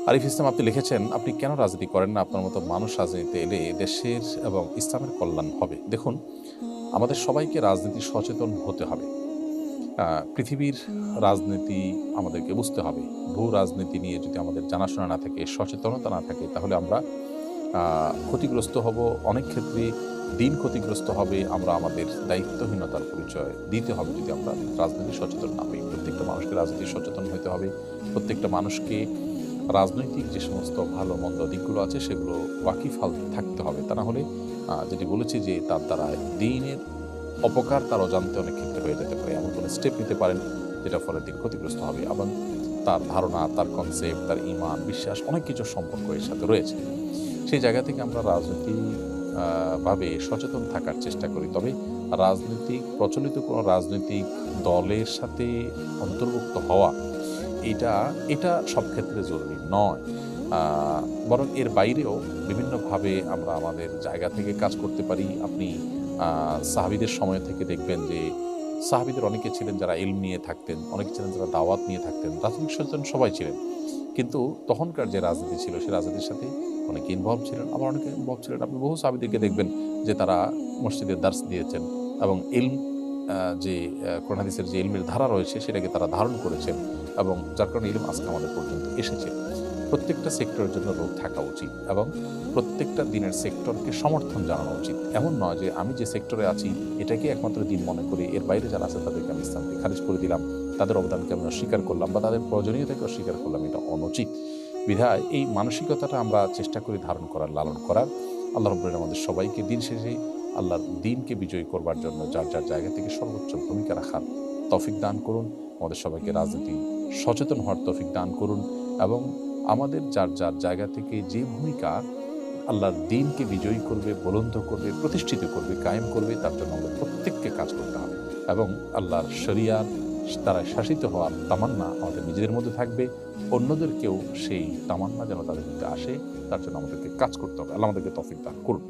আরিফ ইসলাম, আপনি লিখেছেন, আপনি কেন রাজনীতি করেন না? আপনার মতো মানুষ রাজনীতিতে এলে দেশের এবং ইসলামের কল্যাণ হবে। দেখুন, আমাদের সবাইকে রাজনীতি সচেতন হতে হবে। পৃথিবীর রাজনীতি আমাদেরকে বুঝতে হবে। ভূ রাজনীতি নিয়ে যদি আমাদের জানাশোনা না থাকে, সচেতনতা না থাকে, তাহলে আমরা ক্ষতিগ্রস্ত হব। অনেক ক্ষেত্রে দিন ক্ষতিগ্রস্ত হবে। আমরা আমাদের দায়িত্বহীনতার পরিচয় দিতে হবে যদি আমরা রাজনীতি সচেতন না হই। প্রত্যেকটা মানুষকে রাজনীতি সচেতন হতে হবে। প্রত্যেকটা মানুষকে রাজনৈতিক যে সমস্ত ভালো মন্দ দিকগুলো আছে সেগুলো ওয়াকিফাল থাকতে হবে। তা না হলে যেটি বলেছি যে তার দ্বারা দিনের অপকার তার অজান্তে অনেক ক্ষেত্রে হয়ে যেতে পারে। এমন কোনো স্টেপ নিতে পারেন যেটা ফলে দিন ক্ষতিগ্রস্ত হবে এবং তার ধারণা, তার কনসেপ্ট, তার ঈমান, বিশ্বাস অনেক কিছুর সম্পর্ক এর সাথে রয়েছে। সেই জায়গা থেকে আমরা রাজনীতি ভাবে সচেতন থাকার চেষ্টা করি। তবে প্রচলিত কোনো রাজনৈতিক দলের সাথে অন্তর্ভুক্ত হওয়া এটা এটা সব ক্ষেত্রে জরুরি নয়। আ বরং এর বাইরেও বিভিন্নভাবে আমরা আমাদের জায়গা থেকে কাজ করতে পারি। আপনি আ সাহাবীদের সময় থেকে দেখবেন যে সাহাবীদের অনেকে ছিলেন যারা ইলম নিয়ে থাকতেন, অনেকে ছিলেন যারা দাওয়াত নিয়ে থাকতেন। রাজনৈতিক সচেতন সবাই ছিলেন। কিন্তু তখনকার যে রাজনীতি ছিল সেই রাজনীতির সাথে অনেকে ইনভলভ ছিলেন, আবার অনেকে ইনভলভ ছিলেন। আপনি বহু সাহাবীদেরকে দেখবেন যে তারা মসজিদে দার্স দিয়েছেন এবং ইলম আ যে কোরআন হাদিসের যে ইলমের ধারা রয়েছে সেটাকে তারা ধারণ করেছেন এবং যার কারণে ইলম আজকে আমাদের পর্যন্ত এসেছে। প্রত্যেকটা সেক্টরের জন্য লোক থাকা উচিত এবং প্রত্যেকটা দিনের সেক্টরকে সমর্থন জানানো উচিত। এমন নয় যে আমি যে সেক্টরে আছি এটাকে একমাত্র দিন মনে করি, এর বাইরে যারা আছে তাদেরকে আমি ইসলাম থেকে খারিজ করে দিলাম, তাদের অবদানকে আমি অস্বীকার করলাম বা তাদের প্রয়োজনীয়তাকে অস্বীকার করলাম, এটা অনুচিত। বিধায় এই মানসিকতাটা আমরা চেষ্টা করি ধারণ করার, লালন করার। আল্লাহ রাব্বুল আলামিন আমাদের সবাইকে দিন শেষে আল্লাহর দ্বীনকে বিজয়ী করবার জন্য যার যার জায়গা থেকে সর্বোচ্চ ভূমিকা রাখার তৌফিক দান করুন। আমাদের সবাইকে রাজনীতি সচেতন হওয়ার তৌফিক দান করুন এবং আমাদের যার যার জায়গা থেকে যে ভূমিকা আল্লাহর দ্বীনকে বিজয়ী করবে, বুলন্দ করবে, প্রতিষ্ঠিত করবে, কায়েম করবে, তার জন্য আমাদের প্রত্যেককে কাজ করতে হবে এবং আল্লাহর শরিয়াত দ্বারা শাসিত হওয়ার তামান্না আমাদের নিজেদের মধ্যে থাকবে। অন্যদেরকেও সেই তামান্না যেন তাদের মধ্যে আসে, তার জন্য আমাদেরকে কাজ করতে হবে। আল্লাহ আমাদেরকে তৌফিক দান করুন।